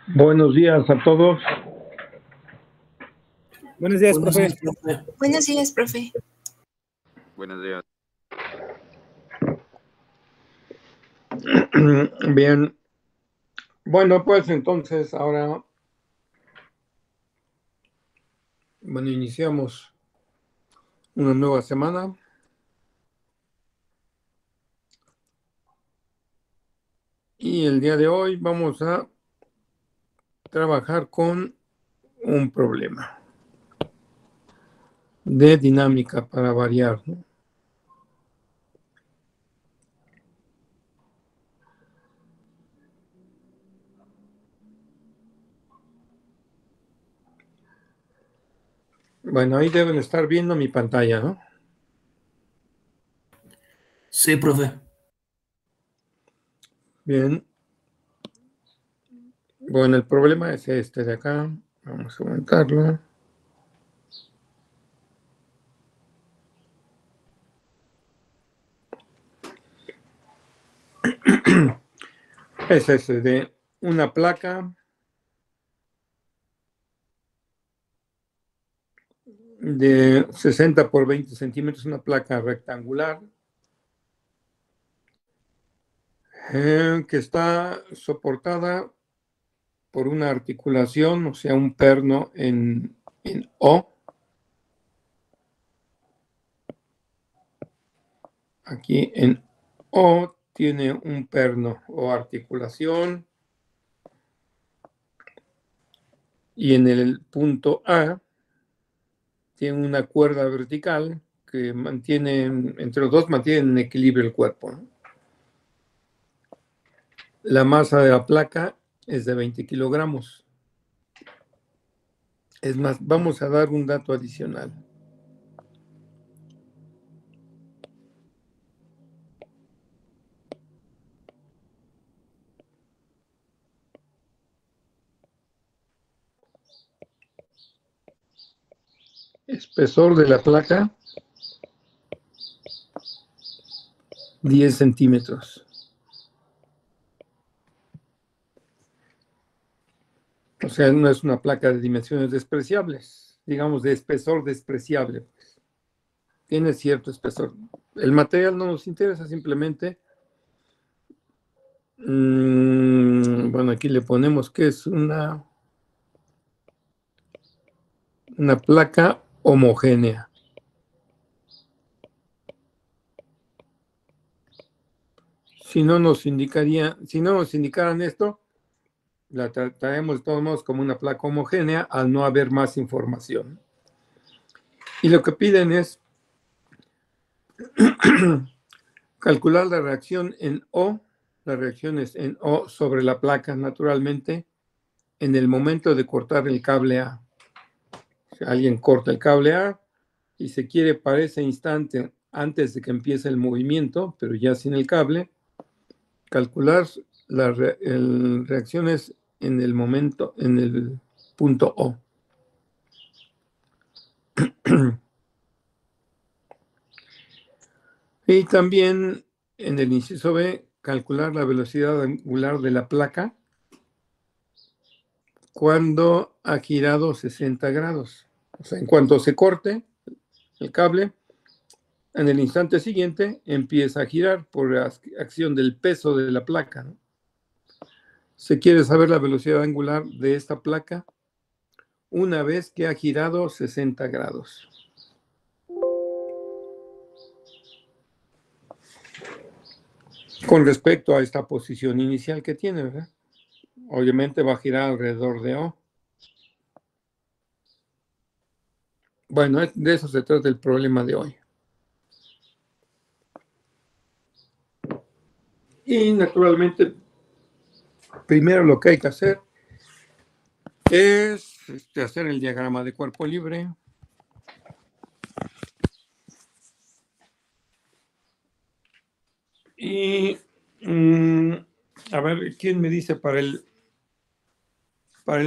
Buenos días a todos. Buenos días, profe. Buenos días, profe. Buenos días. Bien. Bueno, pues entonces ahora, iniciamos una nueva semana. Y el día de hoy vamos a trabajar con un problema de dinámica para variar, ¿no? Bueno, ahí deben estar viendo mi pantalla, ¿no? Sí, profe. Bien. Bueno, el problema es este de acá. Vamos a aumentarlo. Es ese de una placa de 60 por 20 centímetros, una placa rectangular que está soportada por una articulación, o sea, un perno en O. Aquí en O tiene un perno o articulación, y en el punto A tiene una cuerda vertical que mantiene, entre los dos mantienen en equilibrio el cuerpo, ¿no? La masa de la placa es de 20 kilogramos. Es más, vamos a dar un dato adicional. Espesor de la placa, 10 centímetros. O sea, no es una placa de dimensiones despreciables, digamos de espesor despreciable, pues. Tiene cierto espesor. El material no nos interesa, simplemente, bueno, aquí le ponemos que es una placa homogénea. Si no nos indicaran esto, la trataremos de todos modos como una placa homogénea al no haber más información. Y lo que piden es calcular la reacción en O, las reacciones en O sobre la placa, naturalmente, en el momento de cortar el cable A. O sea, alguien corta el cable A y se quiere para ese instante, antes de que empiece el movimiento, pero ya sin el cable, calcular las reacciones en el momento, en el punto O. Y también en el inciso B, calcular la velocidad angular de la placa cuando ha girado 60 grados. O sea, en cuanto se corte el cable, en el instante siguiente empieza a girar por acción del peso de la placa, ¿no? Se quiere saber la velocidad angular de esta placa una vez que ha girado 60 grados. Con respecto a esta posición inicial que tiene, ¿verdad? Obviamente va a girar alrededor de O. Bueno, de eso se trata el problema de hoy. Y naturalmente, primero lo que hay que hacer es hacer el diagrama de cuerpo libre. Y a ver, ¿quién me dice para el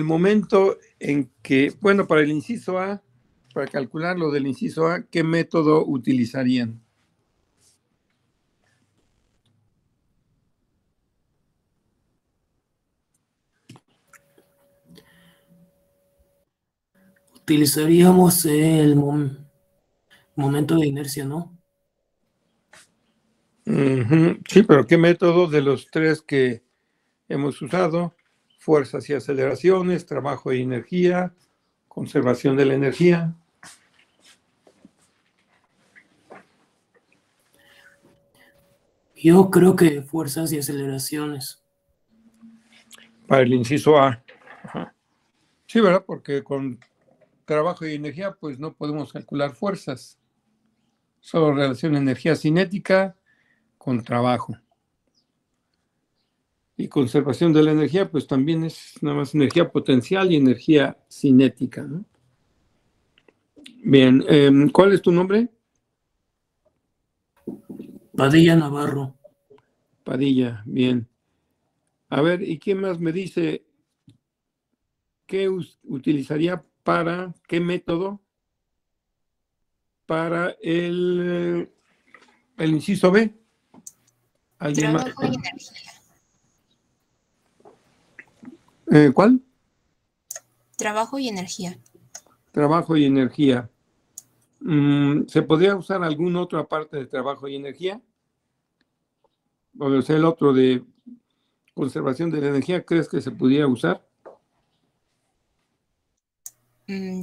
momento en que, bueno, para el inciso A, para calcular lo del inciso A, qué método utilizarían? Utilizaríamos el momento de inercia, ¿no? Sí, pero ¿qué método de los tres que hemos usado? Fuerzas y aceleraciones, trabajo y energía, conservación de la energía. Yo creo que fuerzas y aceleraciones. Para el inciso A. Ajá. Sí, ¿verdad? Porque con trabajo y energía, pues no podemos calcular fuerzas. Solo relación energía cinética con trabajo. Y conservación de la energía, pues también es nada más energía potencial y energía cinética, ¿no? Bien, ¿cuál es tu nombre? Padilla Navarro. Padilla, bien. A ver, ¿y quién más me dice qué utilizaría para, qué método para el inciso B? ¿Alguien más? Trabajo y energía. ¿Cuál? Trabajo y energía. Trabajo y energía. ¿Se podría usar alguna otra parte de trabajo y energía? O sea, el otro de conservación de la energía, ¿crees que se pudiera usar?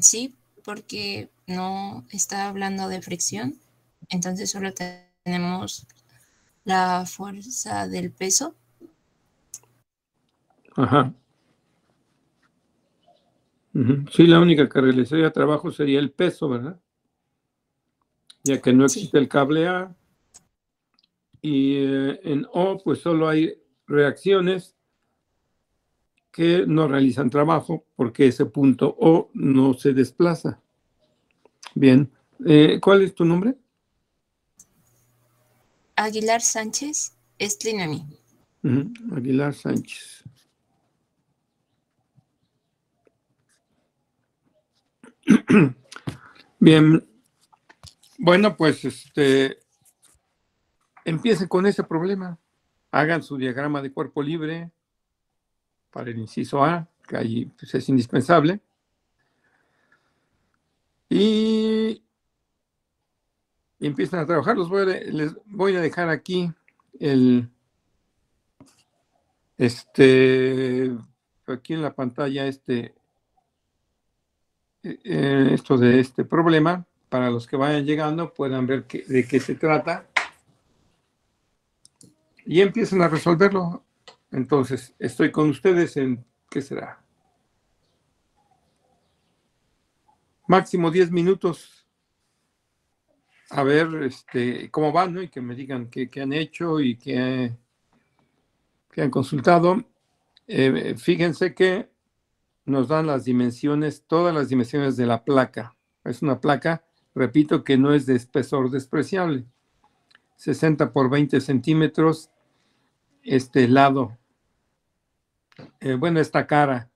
Sí, porque no está hablando de fricción. Entonces solo tenemos la fuerza del peso. Ajá. Sí, la única que realizaría trabajo sería el peso, ¿verdad? Ya que no Sí. existe el cable A. Y en O, pues solo hay reacciones que no realizan trabajo porque ese punto O no se desplaza. Bien. ¿Cuál es tu nombre? Aguilar Sánchez Estlinami. Aguilar Sánchez. Bien. Bueno, pues empiece con ese problema. Hagan su diagrama de cuerpo libre para el inciso A, que ahí pues, es indispensable. Y empiezan a trabajar. Les voy a dejar aquí aquí en la pantalla esto de este problema, para los que vayan llegando puedan ver de qué se trata y empiecen a resolverlo. Entonces, estoy con ustedes en, ¿qué será? Máximo 10 minutos a ver cómo van, ¿no? Y que me digan qué han hecho y qué han consultado. Fíjense que nos dan las dimensiones, todas las dimensiones de la placa. Es una placa, repito, que no es de espesor despreciable. 60 por 20 centímetros, este lado, esta cara,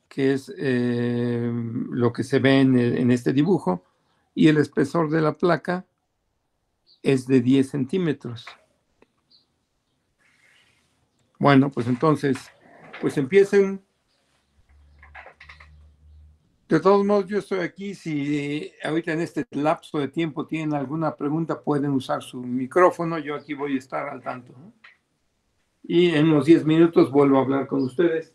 que es lo que se ve en este dibujo, y el espesor de la placa es de 10 centímetros. Bueno, pues entonces, pues empiecen. De todos modos, yo estoy aquí. Si ahorita en este lapso de tiempo tienen alguna pregunta, pueden usar su micrófono. Yo aquí voy a estar al tanto, ¿no? Y en unos 10 minutos vuelvo a hablar con ustedes.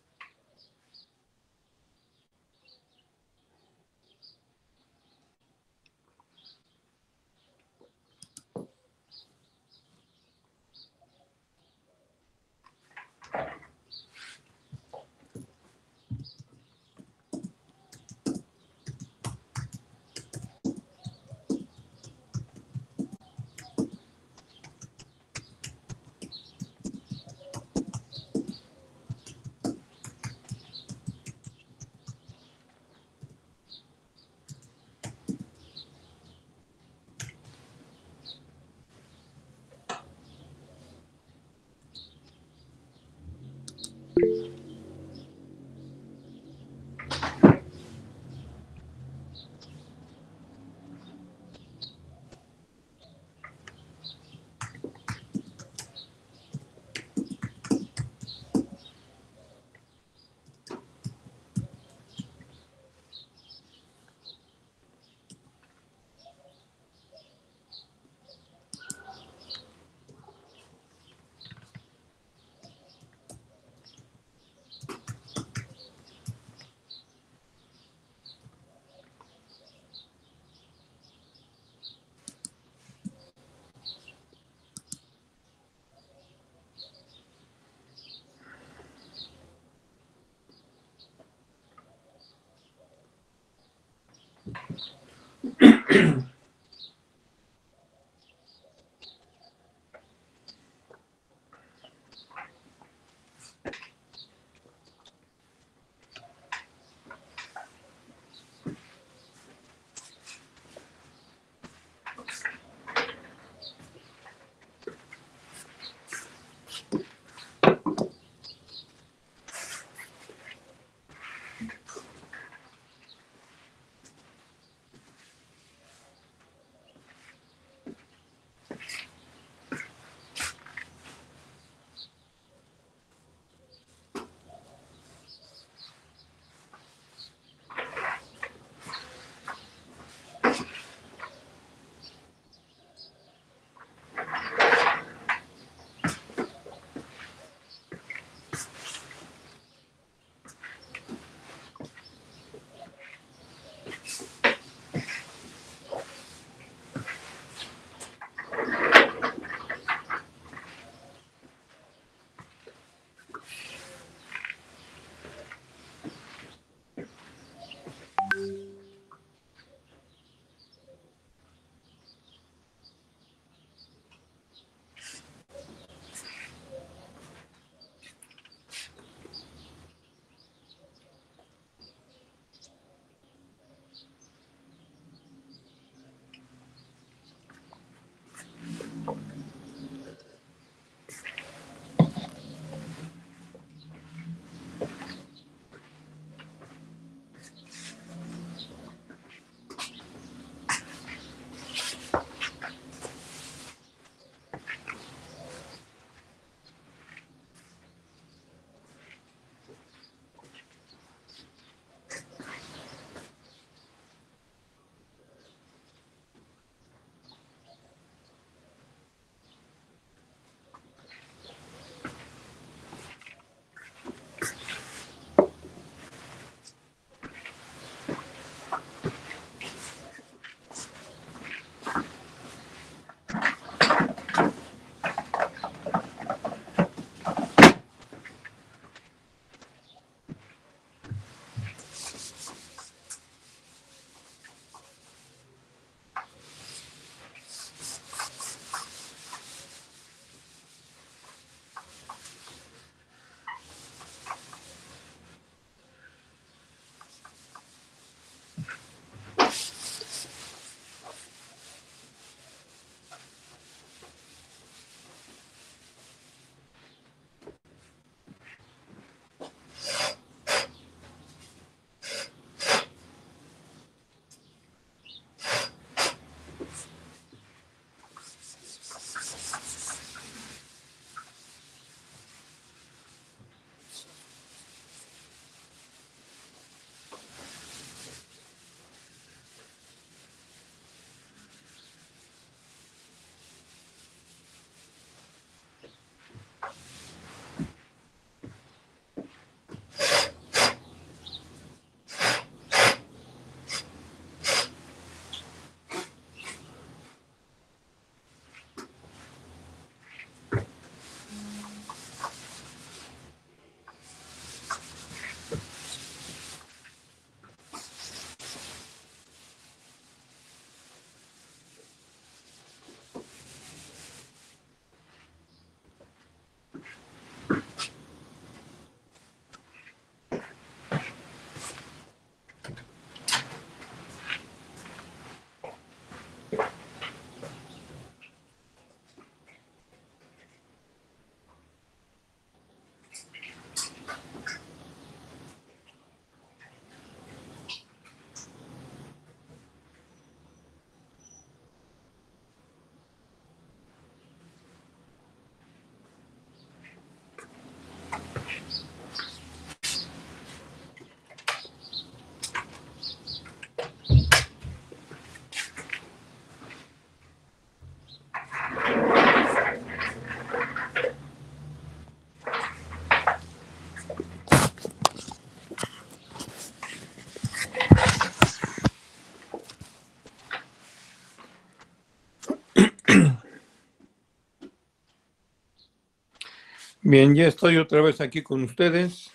Bien, ya estoy otra vez aquí con ustedes.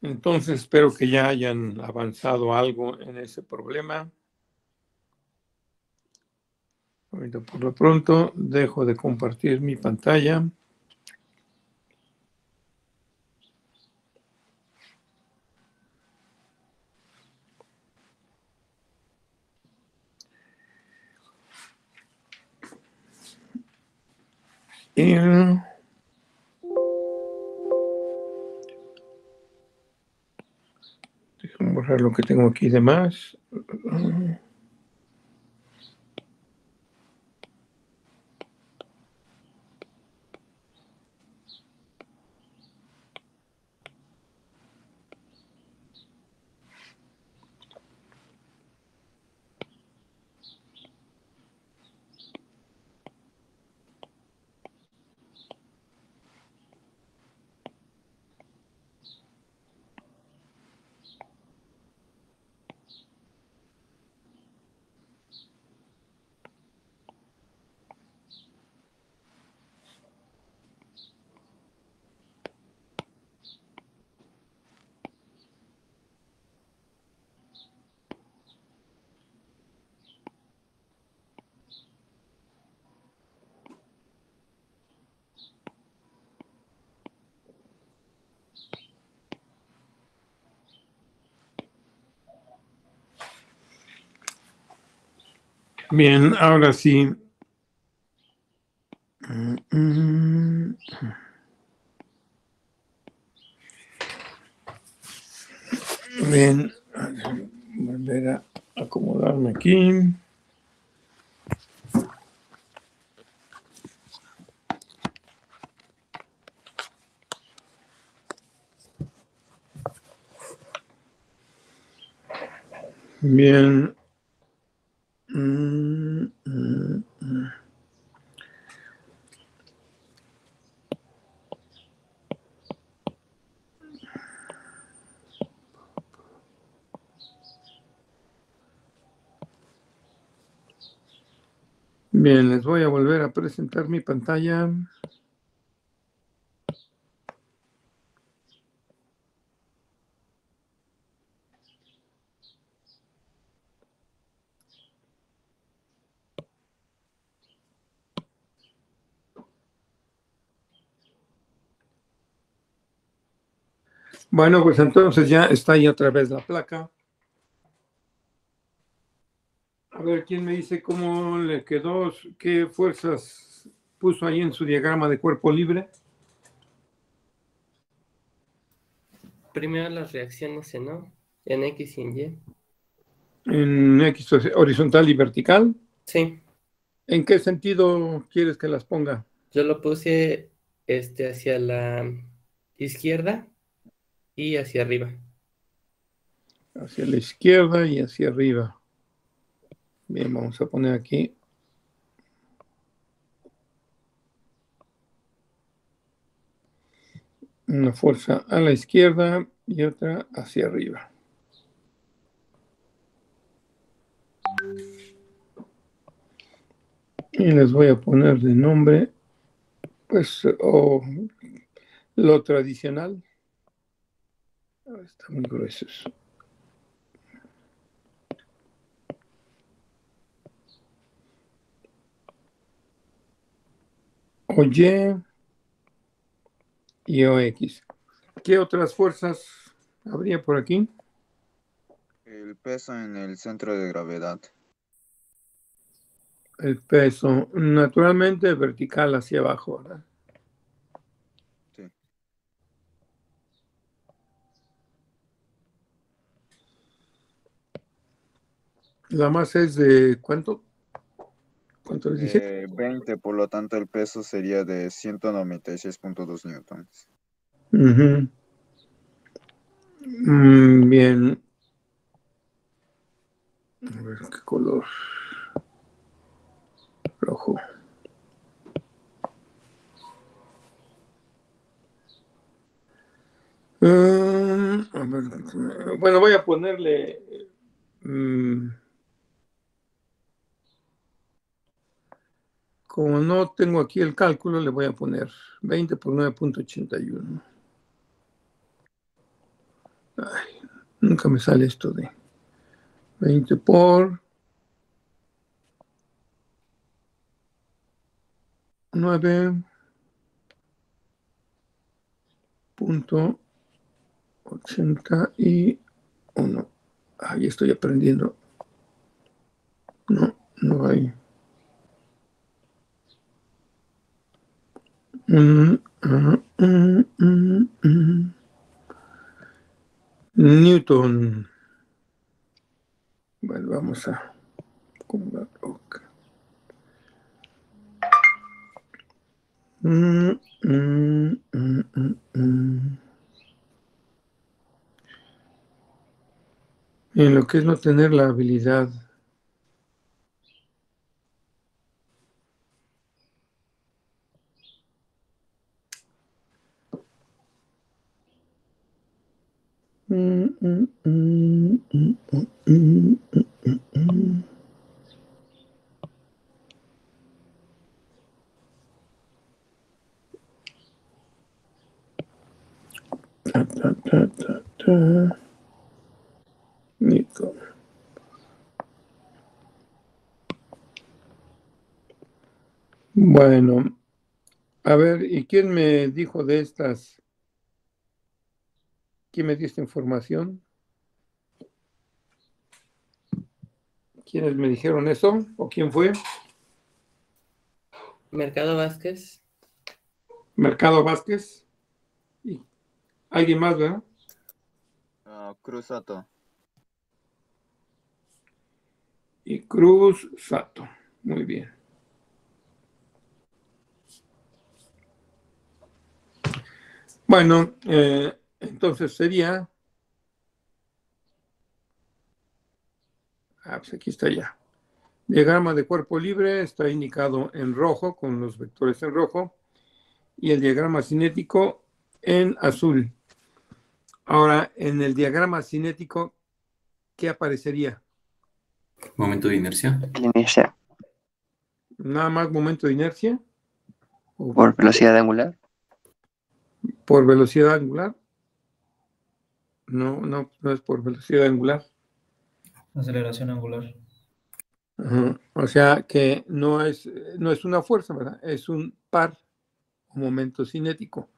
Entonces espero que ya hayan avanzado algo en ese problema. Ahorita por lo pronto dejo de compartir mi pantalla. Y déjame borrar lo que tengo aquí de más. Bien, ahora sí. Bien, volver a acomodarme aquí. Bien. Bien, les voy a volver a presentar mi pantalla. Bueno, pues entonces ya está ahí otra vez la placa. A ver, ¿quién me dice cómo le quedó? ¿Qué fuerzas puso ahí en su diagrama de cuerpo libre? Primero las reacciones en O, en X y en Y. En X horizontal y vertical. Sí, ¿En qué sentido quieres que las ponga? yo lo puse hacia la izquierda y hacia arriba. Hacia la izquierda y hacia arriba. Bien, vamos a poner aquí. Una fuerza a la izquierda y otra hacia arriba. Y les voy a poner de nombre, pues, lo tradicional. Está muy grueso eso. O y o X. ¿Qué otras fuerzas habría por aquí? El peso en el centro de gravedad. El peso, naturalmente vertical hacia abajo, ¿verdad? Sí. La masa es de ¿cuánto? ¿Cuánto les dije? 20, por lo tanto el peso sería de 196.2 newtons. Uh-huh. Bien. A ver qué color. Rojo. A ver, bueno, voy a ponerle como no tengo aquí el cálculo, le voy a poner 20 por 9.81. Ay, nunca me sale esto de 20 por 9.81. Ahí estoy aprendiendo. No, no hay. Newton. Bueno, vamos a acomodar. Ok. En lo que es no tener la habilidad. Newton. Bueno, a ver, ¿y quién me dijo de estas? ¿Quién me dio esta información? ¿Quiénes me dijeron eso? ¿O quién fue? Mercado Vázquez. Mercado Vázquez. ¿Y alguien más, verdad? Cruz Sato. Y Cruz Sato. Muy bien. Bueno, entonces sería. Pues aquí está ya. Diagrama de cuerpo libre está indicado en rojo, con los vectores en rojo, y el diagrama cinético en azul. Ahora, en el diagrama cinético, ¿qué aparecería? Momento de inercia. Inercia ¿Nada más momento de inercia? ¿O por velocidad angular. por velocidad angular? No, no, no es por velocidad angular. Aceleración angular. Ajá. O sea que no es una fuerza, ¿verdad? Es un par, un momento cinético.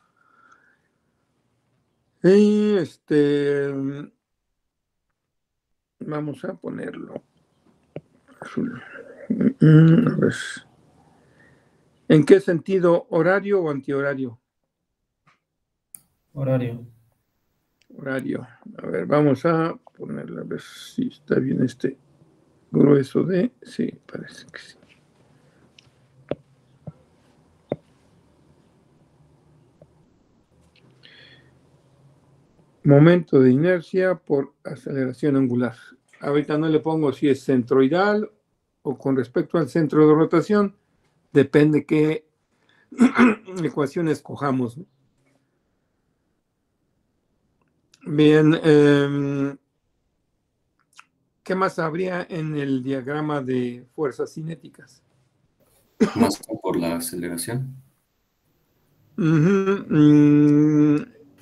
Y vamos a ponerlo azul. A ver. ¿En qué sentido? ¿Horario o antihorario? Horario. Horario. A ver, vamos a ponerlo a ver si está bien este grueso de. Sí, parece que sí. Momento de inercia por aceleración angular. Ahorita no le pongo si es centroidal o con respecto al centro de rotación. Depende qué ecuación escojamos. Bien, ¿qué más habría en el diagrama de fuerzas cinéticas? Más por la aceleración.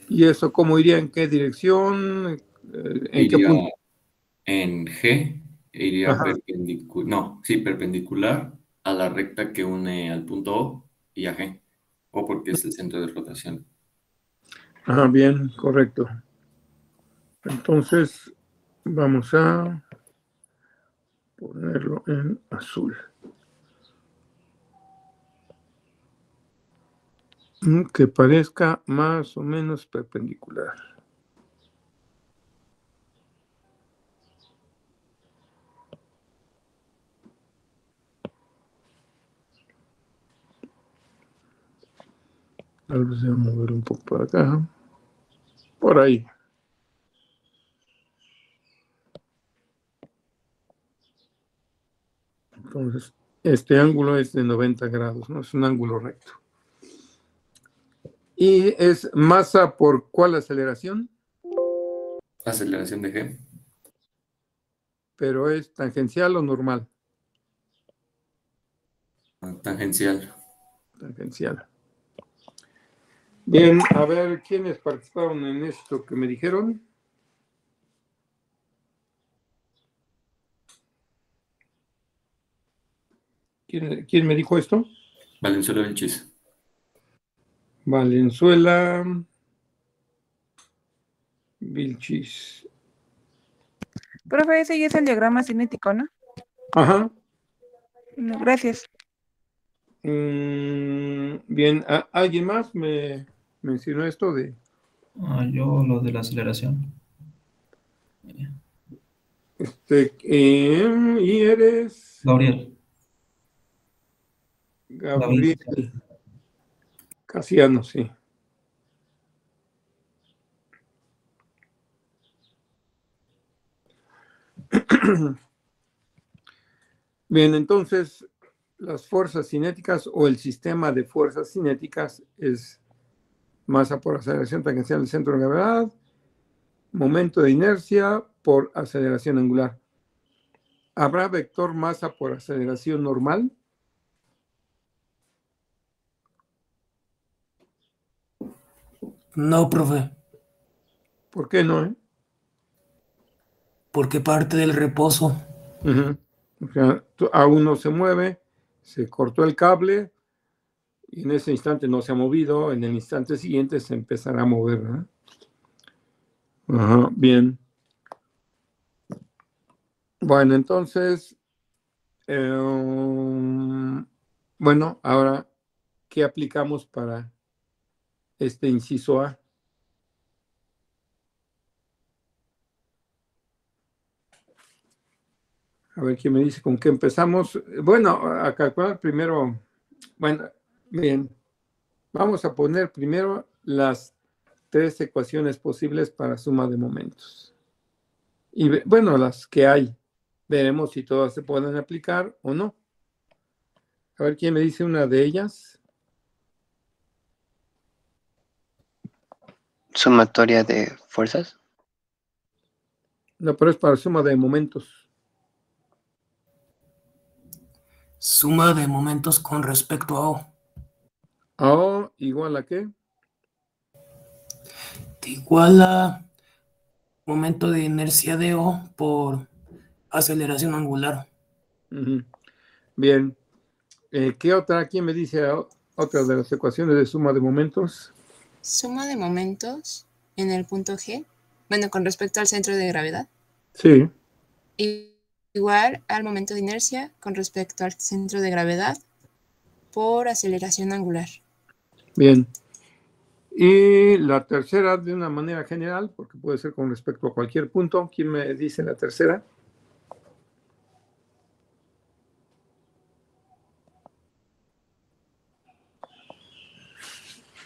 ¿Y eso cómo iría? ¿En qué dirección? ¿En qué Iría punto? en G, iría Ajá. perpendicular, no, sí, perpendicular a la recta que une al punto O y a G, O porque es el centro de rotación. Ajá, bien, correcto. Entonces, vamos a ponerlo en azul. Que parezca más o menos perpendicular. Tal vez debo mover un poco para acá. Por ahí. Entonces, este ángulo es de 90 grados, ¿no? Es un ángulo recto. ¿Y es masa por cuál aceleración? Aceleración de G, ¿Pero es tangencial o normal? tangencial. Tangencial. Bien, a ver, ¿quiénes participaron en esto que me dijeron? quién me dijo esto? Valenzuela Vilchis. Valenzuela Vilchis. Profe, ese ya es el diagrama cinético, ¿no? Ajá. No, gracias. Bien, ¿alguien más me mencionó esto de Yo lo de la aceleración. y eres Gabriel. Gabriel Casiano, sí. Bien, entonces las fuerzas cinéticas o el sistema de fuerzas cinéticas es masa por aceleración tangencial del centro de gravedad, momento de inercia por aceleración angular. ¿Habrá vector masa por aceleración normal? No, profe, ¿Por qué no? porque parte del reposo. Ujú. O sea, aún no se mueve, se cortó el cable y en ese instante no se ha movido, en el instante siguiente se empezará a mover, ¿verdad? Ajá, bien. Bueno, entonces, bueno, ahora, ¿qué aplicamos para este inciso A? A ver quién me dice con qué empezamos. Bueno, a calcular primero, bueno, bien, vamos a poner primero las 3 ecuaciones posibles para suma de momentos. Y bueno, las que hay, veremos si todas se pueden aplicar o no. A ver quién me dice una de ellas. Sumatoria de fuerzas. No, pero es para suma de momentos. Suma de momentos con respecto a O. ¿A O igual a qué? Igual a momento de inercia de O por aceleración angular. Bien. ¿Qué otra? ¿Quién me dice otra de las ecuaciones de suma de momentos? Suma de momentos en el punto G, bueno, con respecto al centro de gravedad. Sí. Igual al momento de inercia con respecto al centro de gravedad por aceleración angular. Bien. Y la tercera, de una manera general, porque puede ser con respecto a cualquier punto. ¿Quién me dice la tercera?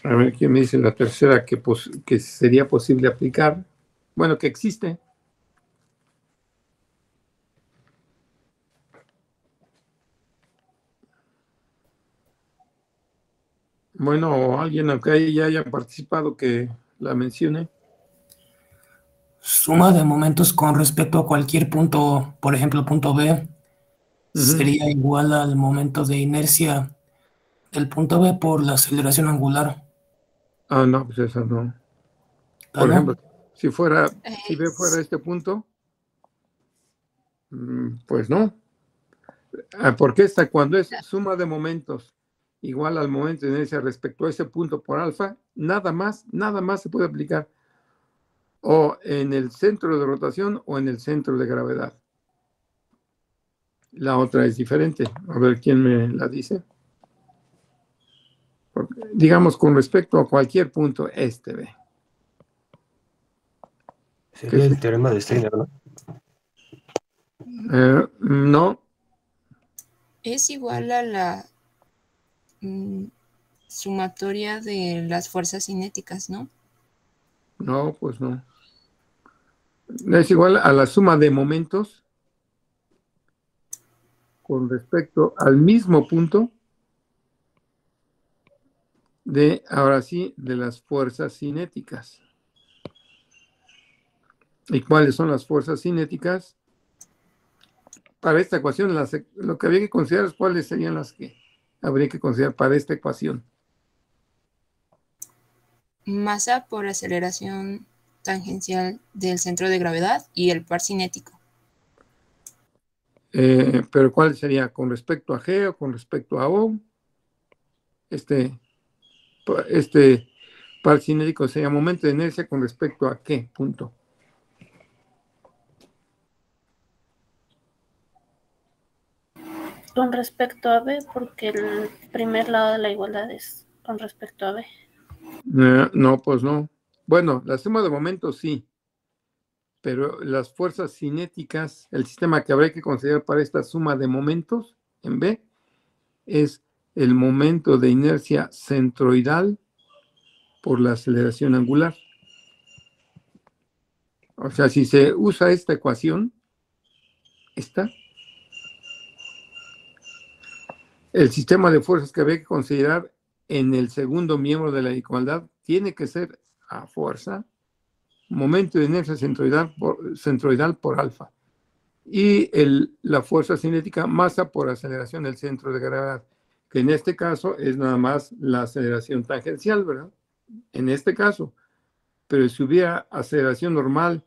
A ver, ¿quién me dice la tercera que sería posible aplicar? Bueno, que existe. Bueno, o alguien aunque ya haya participado que la mencione. Suma de momentos con respecto a cualquier punto, por ejemplo, punto B, sería igual al momento de inercia del punto B por la aceleración angular. Ah, no, pues esa no. ¿Ah, Por no? ejemplo, si B fuera este punto, pues no. Porque cuando es suma de momentos igual al momento de inercia respecto a ese punto por alfa, nada más se puede aplicar o en el centro de rotación o en el centro de gravedad. La otra es diferente. A ver quién me la dice. Digamos con respecto a cualquier punto B. Sería el teorema de Steiner, ¿no? No. Es igual a la sumatoria de las fuerzas cinéticas, ¿no? No, pues no. Es igual a la suma de momentos con respecto al mismo punto ahora sí, de las fuerzas cinéticas. ¿Y cuáles son las fuerzas cinéticas? Para esta ecuación, lo que habría que considerar es cuáles serían las que habría que considerar para esta ecuación. Masa por aceleración tangencial del centro de gravedad y el par cinético. Pero ¿cuál sería? ¿Con respecto a G o con respecto a O? Este par cinético sería momento de inercia con respecto a qué punto. Con respecto a B, porque el primer lado de la igualdad es con respecto a B. No, pues no. Bueno, la suma de momentos sí, pero las fuerzas cinéticas, el sistema que habría que considerar para esta suma de momentos en B es el momento de inercia centroidal por la aceleración angular. O sea, si se usa esta ecuación, el sistema de fuerzas que habría que considerar en el segundo miembro de la igualdad tiene que ser a fuerza momento de inercia centroidal por alfa y la fuerza cinética masa por aceleración del centro de gravedad, que en este caso es nada más la aceleración tangencial, ¿verdad? En este caso, pero si hubiera aceleración normal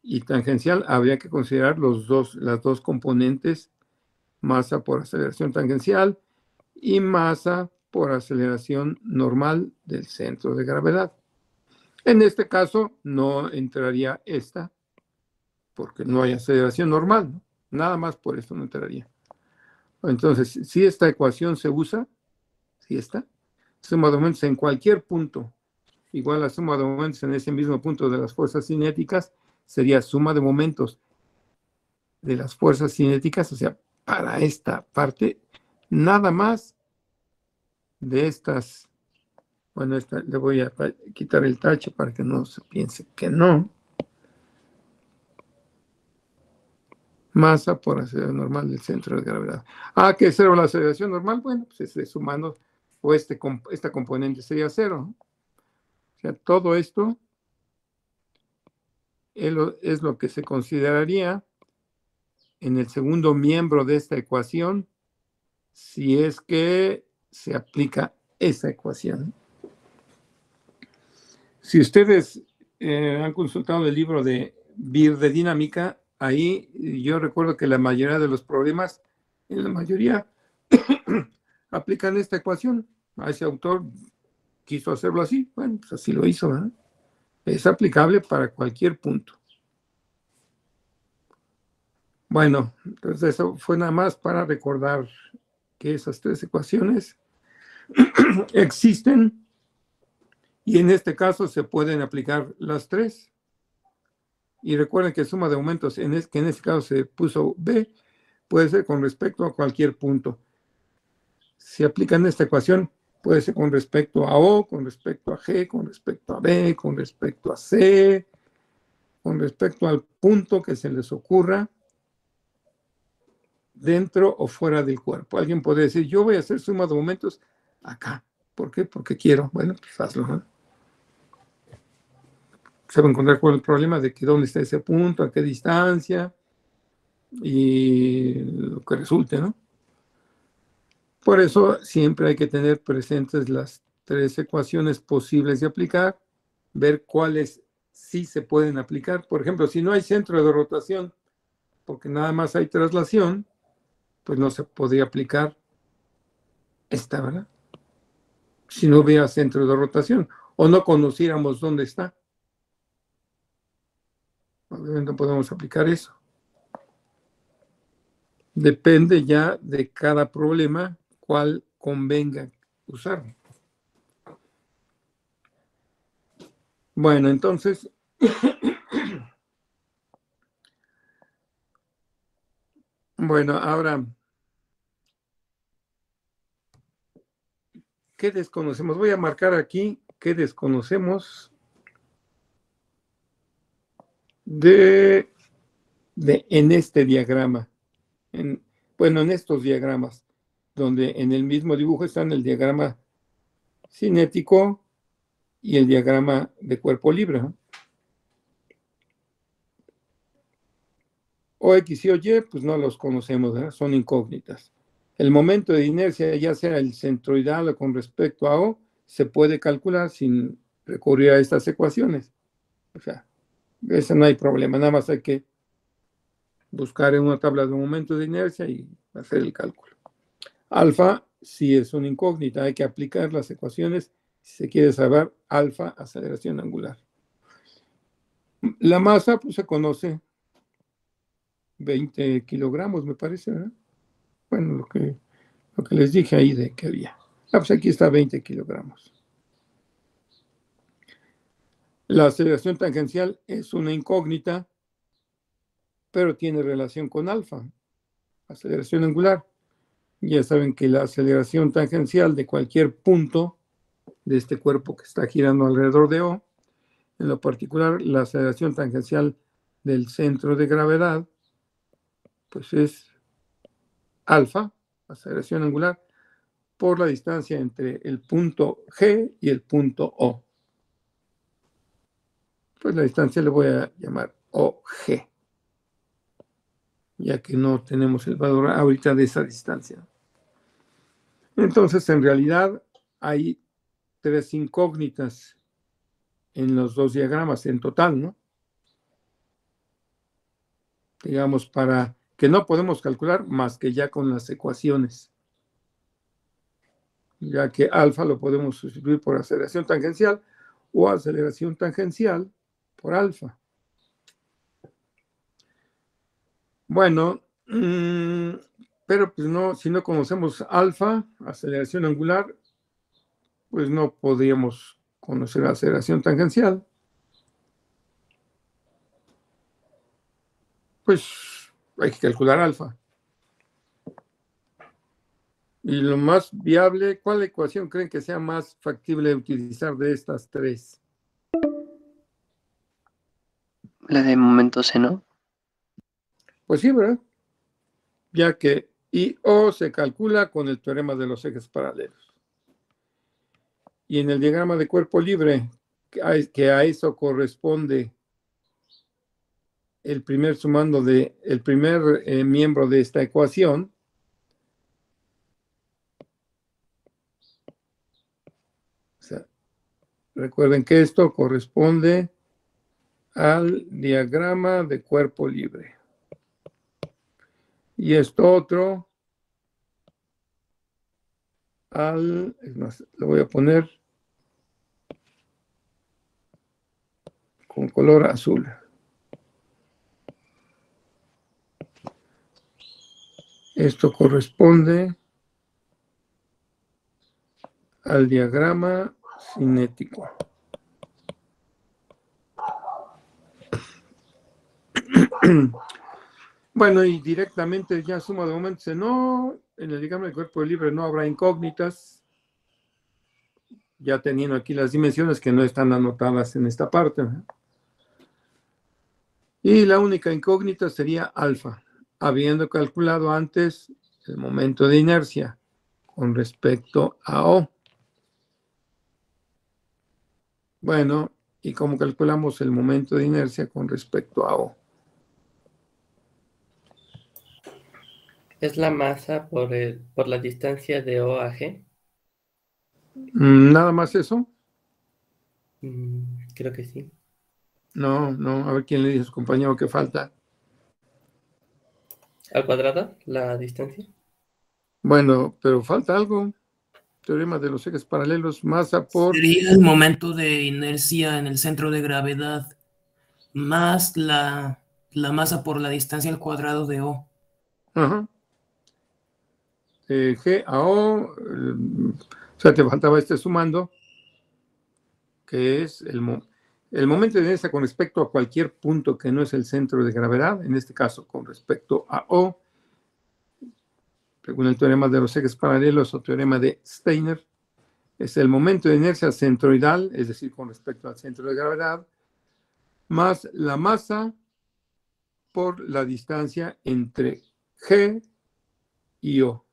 y tangencial, habría que considerar las dos componentes, masa por aceleración tangencial y masa por aceleración normal del centro de gravedad. En este caso no entraría esta, porque no hay aceleración normal, ¿no? Nada más por esto no entraría. Entonces, si esta ecuación se usa, suma de momentos en cualquier punto, igual a suma de momentos en ese mismo punto de las fuerzas cinéticas, sería suma de momentos de las fuerzas cinéticas, o sea, para esta parte, nada más de estas. Bueno, le voy a quitar el tache para que no se piense que no. Masa por aceleración normal del centro de gravedad. ¿Qué es cero la aceleración normal? Bueno, pues sumando, o esta componente sería cero. O sea, todo esto es lo que se consideraría en el segundo miembro de esta ecuación, si es que se aplica esa ecuación. Si ustedes han consultado el libro de biodinámica, ahí yo recuerdo que la mayoría de los problemas, en la mayoría, aplican esta ecuación. A ese autor quiso hacerlo así, bueno, pues así lo hizo, ¿verdad? Es aplicable para cualquier punto. Bueno, entonces eso fue nada más para recordar que esas tres ecuaciones existen y en este caso se pueden aplicar las tres. Y recuerden que suma de aumentos, que en este caso se puso B, puede ser con respecto a cualquier punto. Si aplican esta ecuación, puede ser con respecto a O, con respecto a G, con respecto a B, con respecto a C, con respecto al punto que se les ocurra, dentro o fuera del cuerpo. Alguien puede decir, yo voy a hacer suma de momentos acá. ¿Por qué? Porque quiero. Bueno, pues hazlo, ¿no? Se va a encontrar con el problema de que dónde está ese punto, a qué distancia y lo que resulte, ¿no? Por eso siempre hay que tener presentes las tres ecuaciones posibles de aplicar, ver cuáles sí se pueden aplicar. Por ejemplo, si no hay centro de rotación, porque nada más hay traslación, pues no se podría aplicar esta, ¿verdad? Si no hubiera centro de rotación o no conociéramos dónde está. Obviamente no podemos aplicar eso. Depende ya de cada problema cuál convenga usar. Bueno, entonces, bueno, ahora, ¿qué desconocemos? Voy a marcar aquí qué desconocemos en este diagrama. En estos diagramas, donde en el mismo dibujo están el diagrama cinético y el diagrama de cuerpo libre, ¿no? O X y o Y, pues no los conocemos, ¿verdad? Son incógnitas. El momento de inercia, ya sea el centroidal o con respecto a O, se puede calcular sin recurrir a estas ecuaciones. O sea, eso no hay problema, nada más hay que buscar en una tabla de momento de inercia y hacer el cálculo. Alfa sí es una incógnita, hay que aplicar las ecuaciones si se quiere saber alfa, aceleración angular. La masa, pues se conoce, 20 kilogramos, me parece, ¿verdad? Bueno, lo que les dije ahí de que había. Pues aquí está 20 kilogramos. La aceleración tangencial es una incógnita, pero tiene relación con alfa, aceleración angular. Ya saben que la aceleración tangencial de cualquier punto de este cuerpo que está girando alrededor de O, en lo particular la aceleración tangencial del centro de gravedad, pues es alfa, aceleración angular, por la distancia entre el punto G y el punto O. Pues la distancia le voy a llamar OG, ya que no tenemos el valor ahorita de esa distancia. Entonces, en realidad, hay 3 incógnitas en los 2 diagramas en total, ¿no? Digamos, para que no podemos calcular más que ya con las ecuaciones, ya que alfa lo podemos sustituir por aceleración tangencial o aceleración tangencial por alfa. Bueno, pero pues no, si no conocemos alfa, aceleración angular, pues no podríamos conocer la aceleración tangencial. Pues hay que calcular alfa. Y lo más viable, ¿cuál ecuación creen que sea más factible de utilizar de estas 3? La de momento C, ¿no? Pues sí, ¿verdad? Ya que I-O se calcula con el teorema de los ejes paralelos. Y en el diagrama de cuerpo libre, que a eso corresponde el primer miembro de esta ecuación, o sea, recuerden que esto corresponde al diagrama de cuerpo libre. Y esto otro es más, lo voy a poner con color azul. Esto corresponde al diagrama cinético. Bueno, y directamente ya suma de momento, dice, no, en el diagrama de cuerpo libre no habrá incógnitas, ya teniendo aquí las dimensiones que no están anotadas en esta parte, ¿verdad? Y la única incógnita sería alfa, habiendo calculado antes el momento de inercia con respecto a O. Bueno, ¿y cómo calculamos el momento de inercia con respecto a O? Es la masa por la distancia de O a G. ¿Nada más eso? Creo que sí. No, a ver quién le dice a su compañero que falta. ¿Al cuadrado la distancia? Bueno, pero falta algo. Teorema de los ejes paralelos, masa por... Sería el momento de inercia en el centro de gravedad más la masa por la distancia al cuadrado de O. Ajá. G a O, o sea, te faltaba este sumando, que es el momento de inercia con respecto a cualquier punto que no es el centro de gravedad, en este caso con respecto a O, según el teorema de los ejes paralelos o teorema de Steiner, es el momento de inercia centroidal, es decir, con respecto al centro de gravedad, más la masa por la distancia entre G y O.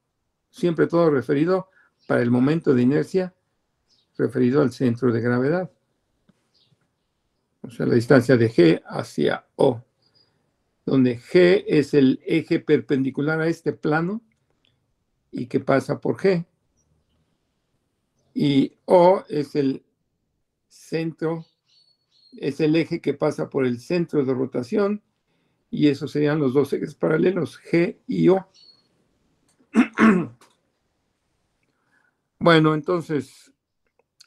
Siempre todo referido para el momento de inercia referido al centro de gravedad. O sea, la distancia de G hacia O, donde G es el eje perpendicular a este plano y que pasa por G. Y O es el centro, es el eje que pasa por el centro de rotación y esos serían los dos ejes paralelos, G y O. Bueno, entonces,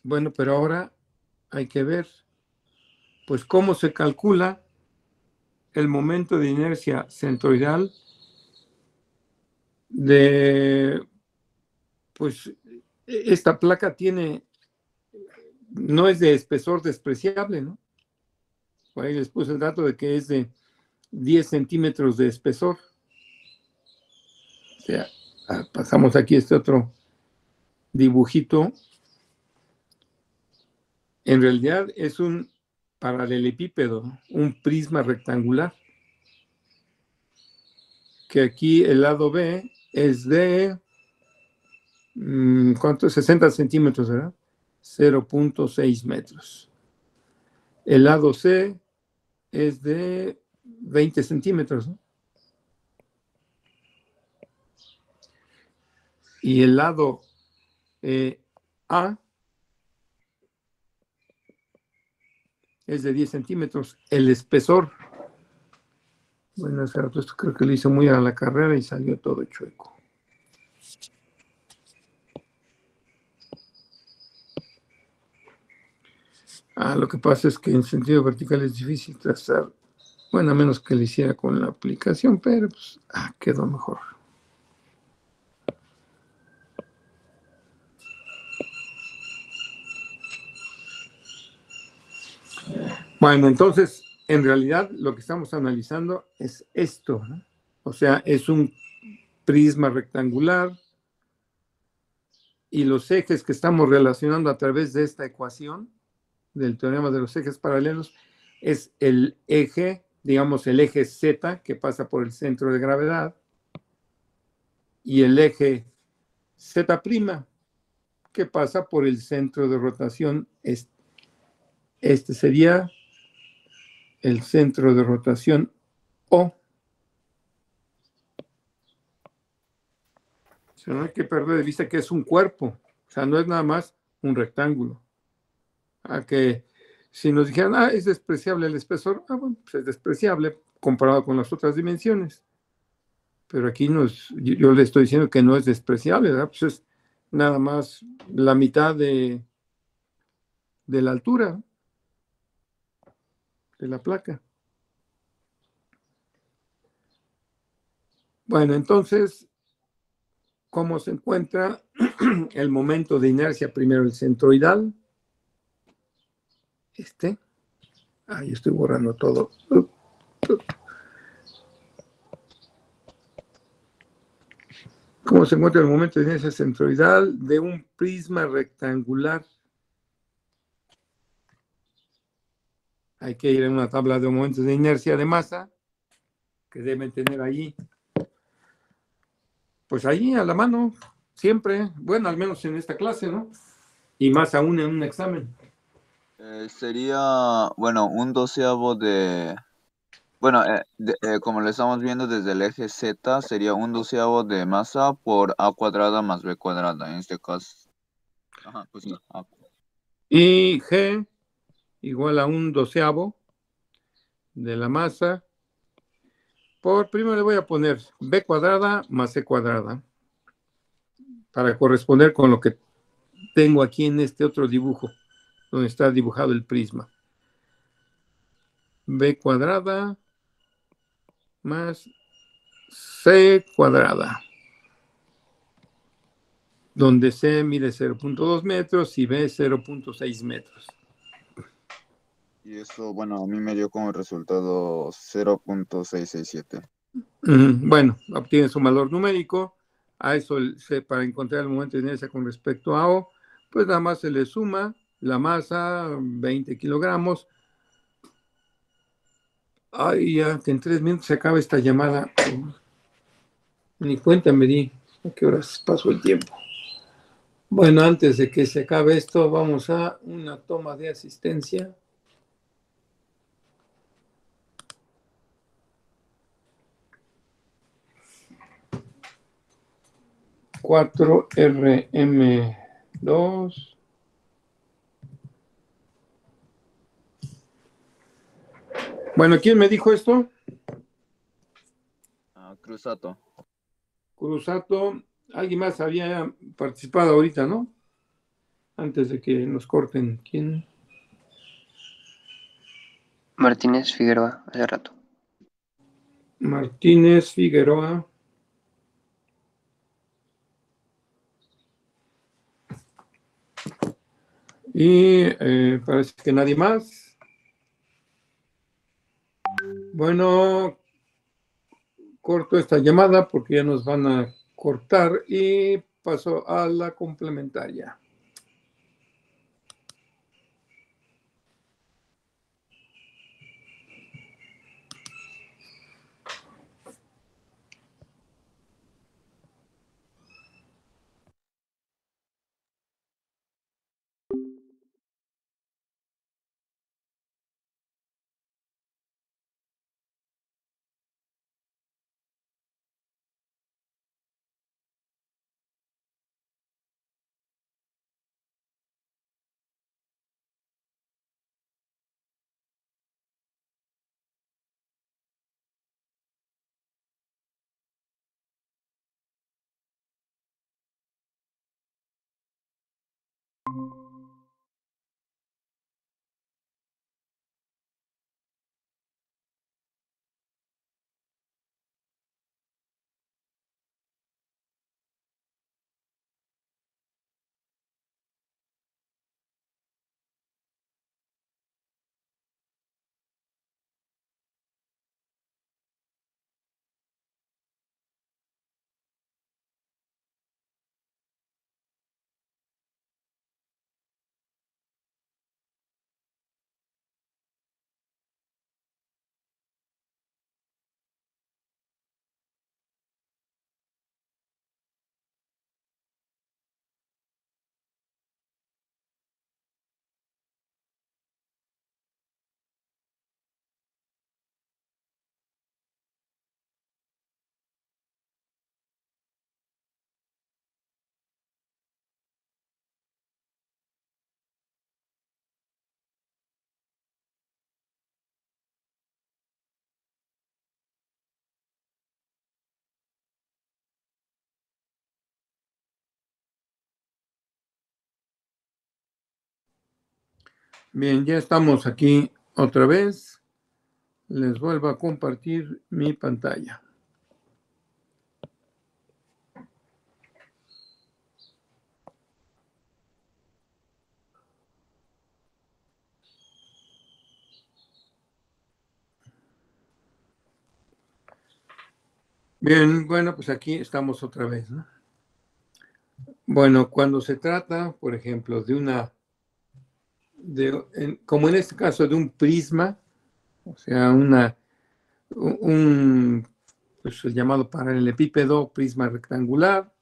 bueno, pero ahora hay que ver, pues, cómo se calcula el momento de inercia centroidal de, pues, esta placa no es de espesor despreciable, ¿no? Por ahí les puse el dato de que es de 10 centímetros de espesor. O sea, pasamos aquí este otro dibujito. En realidad es un paralelepípedo, un prisma rectangular, que aquí el lado B es de, ¿cuánto? 60 centímetros, ¿verdad? 0.6 metros. El lado C es de 20 centímetros, ¿no? Y el lado A es de 10 centímetros. El espesor, bueno, esto creo que lo hice muy a la carrera y salió todo chueco. Lo que pasa es que en sentido vertical es difícil trazar, bueno, a menos que lo hiciera con la aplicación, pero pues, quedó mejor. Bueno, entonces, en realidad lo que estamos analizando es esto, ¿no? O sea, es un prisma rectangular y los ejes que estamos relacionando a través de esta ecuación del teorema de los ejes paralelos es el eje, digamos el eje Z que pasa por el centro de gravedad y el eje Z' que pasa por el centro de rotación. Este sería el centro de rotación O. O sea, no hay que perder de vista que es un cuerpo, o sea, no es nada más un rectángulo. Que si nos dijeran, es despreciable el espesor, bueno, pues es despreciable comparado con las otras dimensiones. Pero aquí yo le estoy diciendo que no es despreciable, ¿verdad? Pues es nada más la mitad de la altura de la placa. Bueno, entonces, ¿cómo se encuentra el momento de inercia? Primero el centroidal. Yo estoy borrando todo. ¿Cómo se encuentra el momento de inercia centroidal de un prisma rectangular? Hay que ir a una tabla de momentos de inercia de masa que deben tener allí. Pues ahí a la mano, siempre, bueno, al menos en esta clase, ¿no? Y más aún en un examen. Sería, bueno, un doceavo de, bueno, como lo estamos viendo desde el eje Z, sería un doceavo de masa por A cuadrada más B cuadrada, en este caso. Ajá, pues sí. Y G igual a un doceavo de la masa primero le voy a poner B cuadrada más C cuadrada para corresponder con lo que tengo aquí en este otro dibujo, donde está dibujado el prisma. B cuadrada más C cuadrada, donde C mide 0.2 metros y B 0.6 metros. Y eso, bueno, a mí me dio como resultado 0.667. Bueno, obtienes un valor numérico. A eso, para encontrar el momento de inercia con respecto a O, pues nada más se le suma la masa, 20 kilogramos. Ya que en 3 minutos se acaba esta llamada. Ni cuenta me di a qué horas pasó el tiempo. Bueno, antes de que se acabe esto, vamos a una toma de asistencia. RM2. Bueno, ¿quién me dijo esto? Cruzato. Cruzato, alguien más había participado ahorita, ¿no? Antes de que nos corten. ¿Quién? Martínez Figueroa, hace rato. Martínez Figueroa. Y parece que nadie más. Bueno, corto esta llamada porque ya nos van a cortar y paso a la complementaria. Bien, ya estamos aquí otra vez. Les vuelvo a compartir mi pantalla. Bien, bueno, pues aquí estamos otra vez, ¿no? Bueno, cuando se trata, por ejemplo, como en este caso, de un prisma, o sea, pues, el llamado paralelepípedo, prisma rectangular,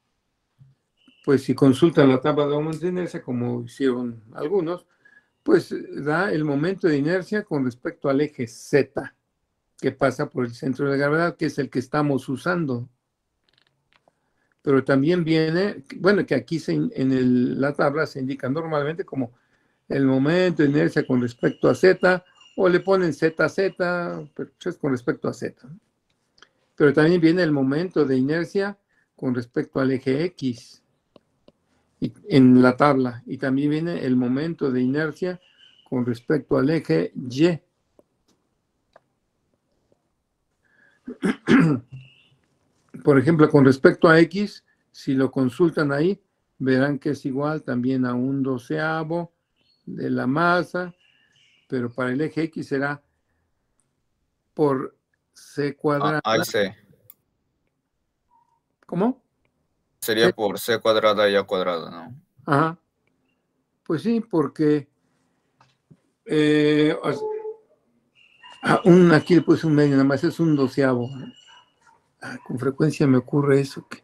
pues si consultan la tabla de aumentos de inercia, como hicieron algunos, pues da el momento de inercia con respecto al eje Z, que pasa por el centro de gravedad, que es el que estamos usando. Pero también viene, bueno, que aquí la tabla se indica normalmente como el momento de inercia con respecto a Z, o le ponen ZZ, pero es con respecto a Z. Pero también viene el momento de inercia con respecto al eje X en la tabla, y también viene el momento de inercia con respecto al eje Y. Por ejemplo, con respecto a X, si lo consultan ahí, verán que es igual también a 1/12 de la masa, pero para el eje X será por C cuadrada. Al C. ¿Cómo? Sería por C cuadrada y A cuadrada, ¿no? Ajá. Pues sí, porque aquí le puse un medio, nada más es 1/12. Con frecuencia me ocurre eso, que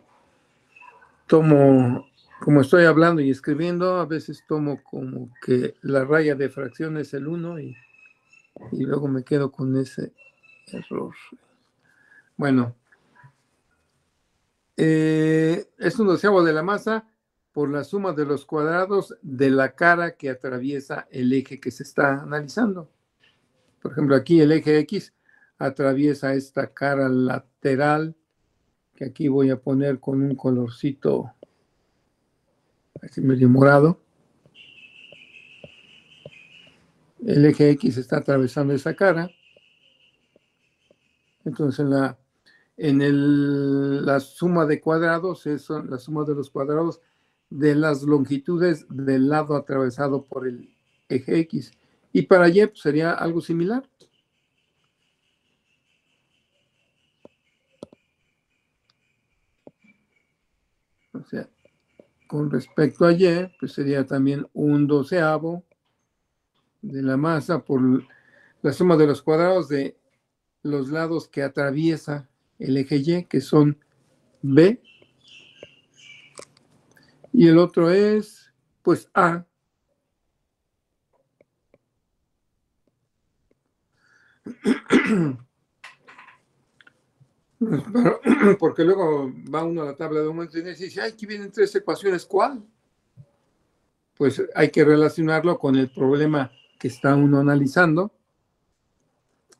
como estoy hablando y escribiendo, a veces tomo como que la raya de fracción es el 1 y luego me quedo con ese error. Bueno, es 1/12 de la masa por la suma de los cuadrados de la cara que atraviesa el eje que se está analizando. Por ejemplo, aquí el eje X atraviesa esta cara lateral que aquí voy a poner con un colorcito así medio morado. El eje X está atravesando esa cara. Entonces la suma de cuadrados es la suma de los cuadrados de las longitudes del lado atravesado por el eje X. Y para Y pues, sería algo similar. O sea, con respecto a Y, pues sería también un 12avo de la masa por la suma de los cuadrados de los lados que atraviesa el eje Y, que son B. Y el otro es, pues, A. Porque luego va uno a la tabla de momentos de inercia y dice, ay, aquí vienen 3 ecuaciones, ¿cuál? Pues hay que relacionarlo con el problema que está uno analizando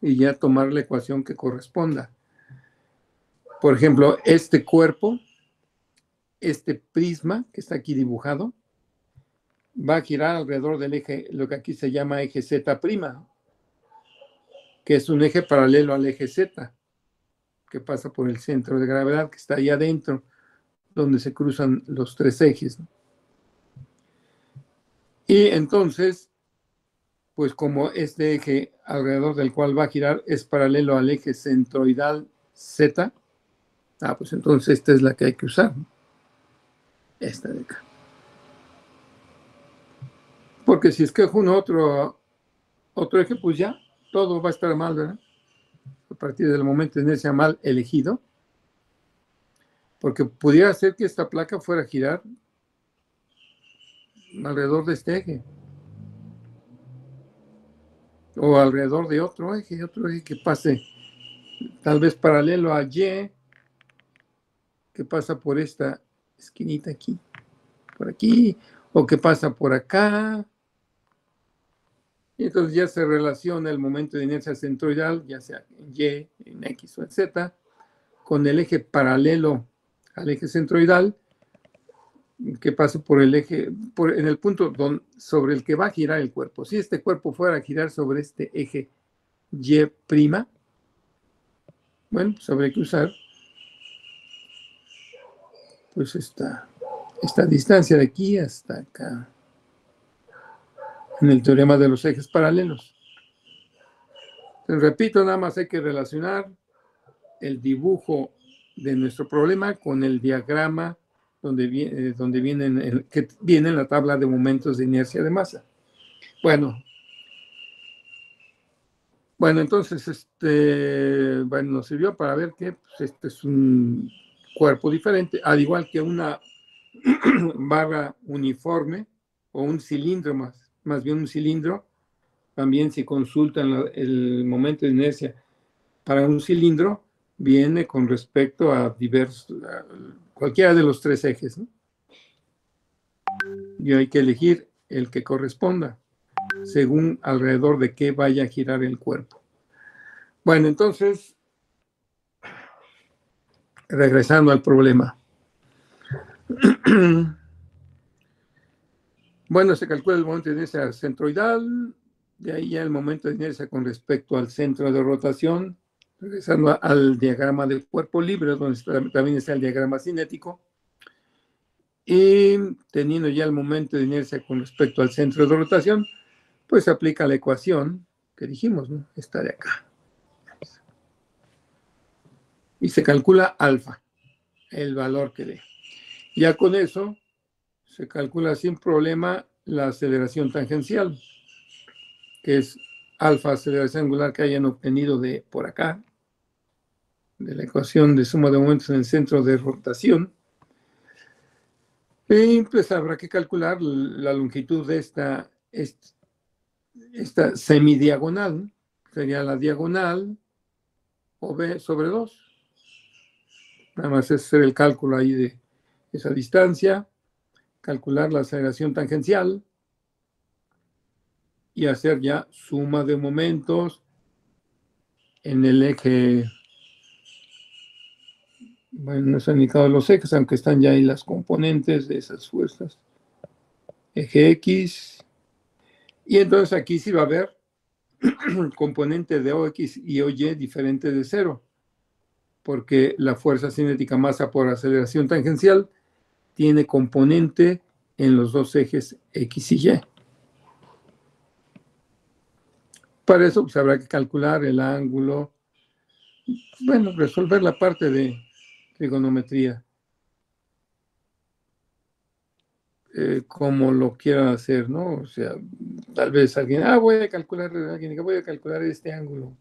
y ya tomar la ecuación que corresponda. Por ejemplo, este cuerpo, este prisma que está aquí dibujado, va a girar alrededor del eje, lo que aquí se llama eje Z', que es un eje paralelo al eje Z, que pasa por el centro de gravedad, que está ahí adentro, donde se cruzan los 3 ejes. Y entonces, pues como este eje alrededor del cual va a girar es paralelo al eje centroidal Z, pues entonces esta es la que hay que usar, ¿no? Esta de acá. Porque si escojo otro eje, pues ya todo va a estar mal, ¿verdad? A partir del momento en ese mal elegido, porque pudiera ser que esta placa fuera a girar alrededor de este eje, o alrededor de otro eje que pase tal vez paralelo a Y, que pasa por esta esquinita aquí, por aquí, o que pasa por acá. Y entonces ya se relaciona el momento de inercia centroidal, ya sea en Y, en X o en Z, con el eje paralelo al eje centroidal, que pasa por el eje, en el punto sobre el que va a girar el cuerpo. Si este cuerpo fuera a girar sobre este eje Y', bueno, pues habría que usar pues esta distancia de aquí hasta acá, en el teorema de los ejes paralelos. Entonces, repito, nada más hay que relacionar el dibujo de nuestro problema con el diagrama que viene en la tabla de momentos de inercia de masa. Bueno, entonces, nos sirvió para ver que pues, este es un cuerpo diferente, al igual que una barra uniforme o un cilindro, más bien un cilindro. También si consultan el momento de inercia para un cilindro, viene con respecto a cualquiera de los 3 ejes, ¿no? Y hay que elegir el que corresponda, según alrededor de qué vaya a girar el cuerpo. Bueno, entonces, regresando al problema. Bueno, se calcula el momento de inercia centroidal, de ahí ya el momento de inercia con respecto al centro de rotación, regresando al diagrama del cuerpo libre, donde también está el diagrama cinético, y teniendo ya el momento de inercia con respecto al centro de rotación, pues se aplica la ecuación que dijimos, ¿no? Esta de acá. Y se calcula alfa, el valor que dé. Ya con eso se calcula sin problema la aceleración tangencial, que es alfa aceleración angular que hayan obtenido de por acá, de la ecuación de suma de momentos en el centro de rotación. Y pues habrá que calcular la longitud de esta semidiagonal, sería la diagonal OB sobre 2. Nada más es hacer el cálculo ahí de esa distancia, calcular la aceleración tangencial y hacer ya suma de momentos en el eje Bueno, no están indicados los ejes, aunque están ya ahí las componentes de esas fuerzas. Eje X. Y entonces aquí sí va a haber componente de OX y OY diferente de 0, porque la fuerza cinética masa por aceleración tangencial tiene componente en los dos ejes X y Y. Para eso pues, habrá que calcular el ángulo, bueno, resolver la parte de trigonometría, como lo quieran hacer, ¿no? O sea, tal vez alguien, voy a calcular este ángulo.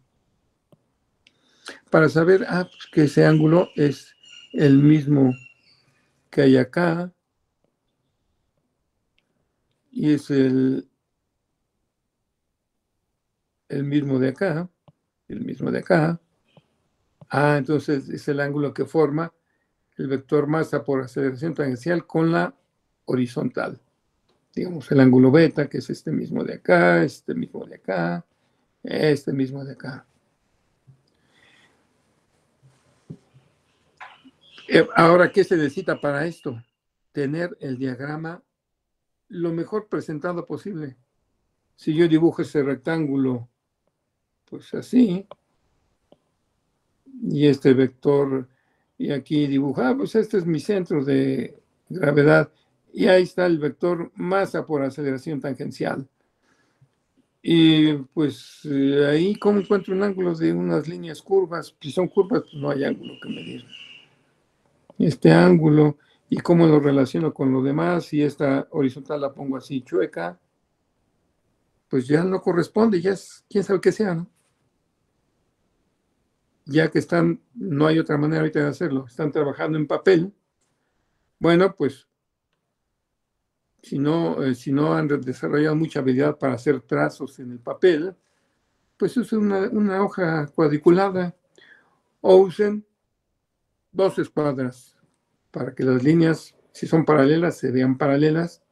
Para saber, pues que ese ángulo es el mismo que hay acá, y es el mismo de acá, el mismo de acá. Entonces es el ángulo que forma el vector masa por aceleración tangencial con la horizontal. Digamos, el ángulo beta, que es este mismo de acá, este mismo de acá, este mismo de acá. Ahora, ¿qué se necesita para esto? Tener el diagrama lo mejor presentado posible. Si yo dibujo ese rectángulo, pues así, y este vector, y aquí dibuja, pues este es mi centro de gravedad, y ahí está el vector masa por aceleración tangencial. Y pues ahí, ¿cómo encuentro un ángulo de unas líneas curvas? Si son curvas, pues no hay ángulo que medir. Este ángulo, y cómo lo relaciono con lo demás, si esta horizontal la pongo así chueca, pues ya no corresponde, ya es, quién sabe qué sea, ¿no? Ya que no hay otra manera ahorita de hacerlo, están trabajando en papel. Bueno, pues si no han desarrollado mucha habilidad para hacer trazos en el papel, pues usen una hoja cuadriculada o usen 2 escuadras para que las líneas, si son paralelas, se vean paralelas,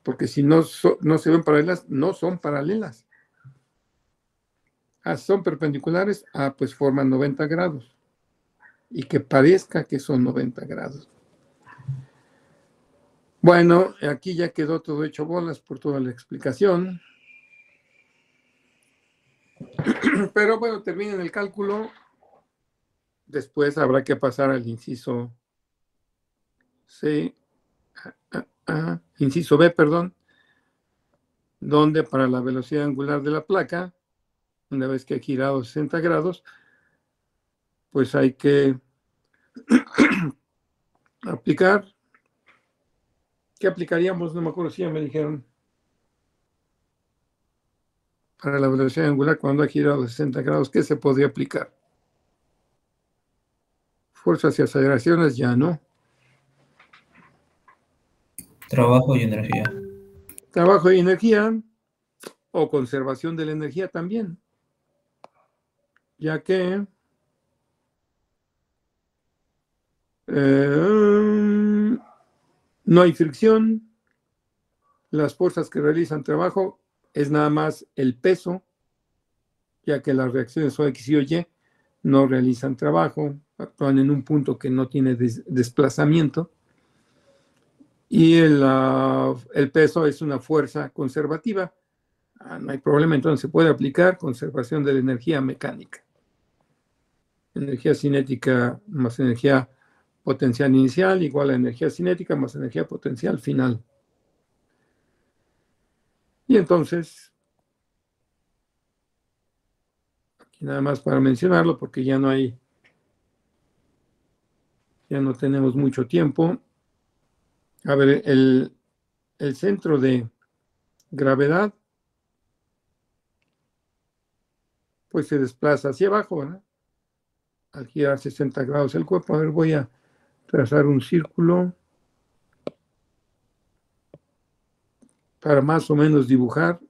porque si no se ven paralelas, no son paralelas. Son perpendiculares, pues forman 90 grados. Y que parezca que son 90 grados. Bueno, aquí ya quedó todo hecho bolas por toda la explicación. Pero bueno, terminen el cálculo. Después habrá que pasar al inciso inciso B, perdón, donde para la velocidad angular de la placa, una vez que ha girado 60 grados, pues hay que aplicar. ¿Qué aplicaríamos? No me acuerdo si ya me dijeron. Para la velocidad angular cuando ha girado 60 grados, ¿qué se podría aplicar? Fuerzas y aceleraciones ya no. Trabajo y energía. Trabajo y energía, o conservación de la energía también, ya que no hay fricción, las fuerzas que realizan trabajo es nada más el peso, ya que las reacciones OX y OY no realizan trabajo, actúan en un punto que no tiene desplazamiento, y el peso es una fuerza conservativa. No hay problema, entonces se puede aplicar conservación de la energía mecánica. Energía cinética más energía potencial inicial igual a energía cinética más energía potencial final. Y entonces, aquí nada más para mencionarlo porque ya no tenemos mucho tiempo. A ver, el centro de gravedad pues se desplaza hacia abajo, ¿verdad? Al girar 60 grados el cuerpo. A ver, voy a trazar un círculo para más o menos dibujar.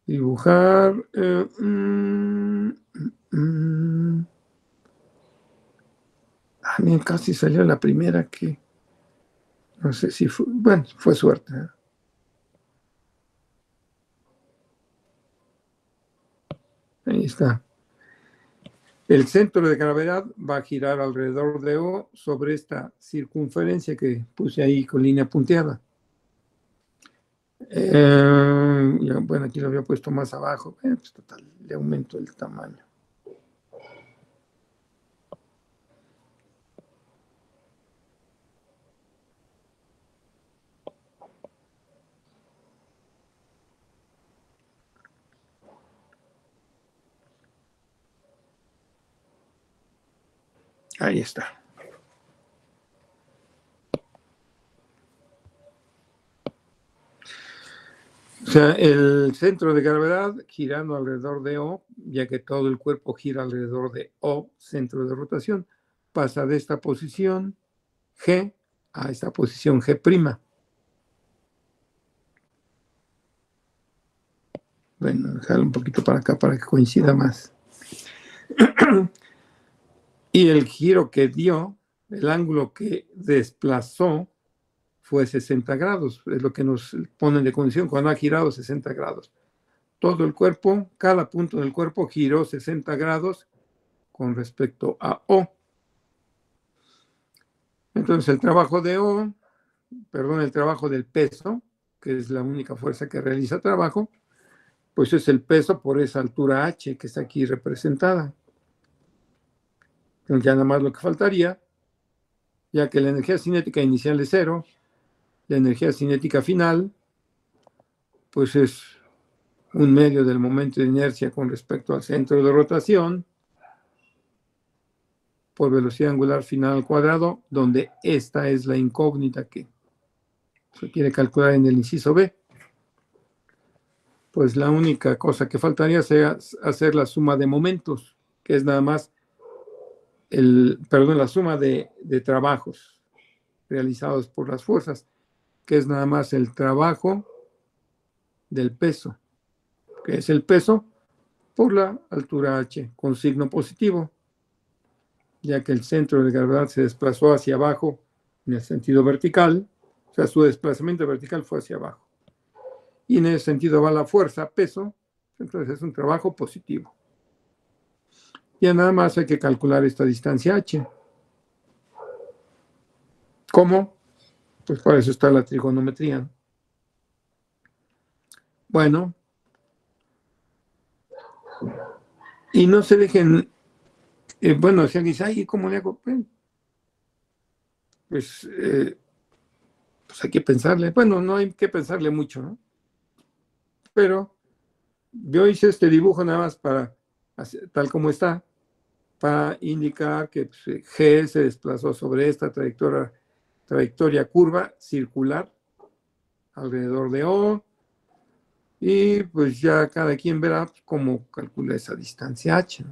Dibujar. Casi salió la primera que No sé si fue, bueno, fue suerte. Ahí está. El centro de gravedad va a girar alrededor de O sobre esta circunferencia que puse ahí con línea punteada. Bueno, aquí lo había puesto más abajo. Pues total, le aumento el tamaño. Ahí está. O sea, el centro de gravedad girando alrededor de O, ya que todo el cuerpo gira alrededor de O, centro de rotación, pasa de esta posición G a esta posición G'. Bueno, dejarlo un poquito para acá para que coincida más. Y el giro que dio, el ángulo que desplazó, fue 60 grados. Es lo que nos ponen de condición cuando ha girado 60 grados. Todo el cuerpo, cada punto del cuerpo giró 60 grados con respecto a O. Entonces el trabajo de O, el trabajo del peso, que es la única fuerza que realiza trabajo, pues es el peso por esa altura H que está aquí representada. Entonces ya nada más lo que faltaría, ya que la energía cinética inicial es 0, la energía cinética final, pues es un medio del momento de inercia con respecto al centro de rotación por velocidad angular final al cuadrado, donde esta es la incógnita que se quiere calcular en el inciso B. Pues la única cosa que faltaría sería hacer la suma de momentos, que es nada más la suma de trabajos realizados por las fuerzas, que es nada más el trabajo del peso, que es el peso por la altura H, con signo positivo, ya que el centro de gravedad se desplazó hacia abajo en el sentido vertical, o sea, su desplazamiento vertical fue hacia abajo. Y en ese sentido va la fuerza, peso, entonces es un trabajo positivo. Ya nada más hay que calcular esta distancia H. ¿Cómo? Pues para eso está la trigonometría. Bueno. Y no se dejen, bueno, si alguien dice, ay, ¿cómo le hago? Pues hay que pensarle. Bueno, no hay que pensarle mucho, ¿no? Pero yo hice este dibujo nada más para, tal como está, para indicar que pues, G se desplazó sobre esta trayectoria curva circular alrededor de O, y pues ya cada quien verá cómo calcula esa distancia H.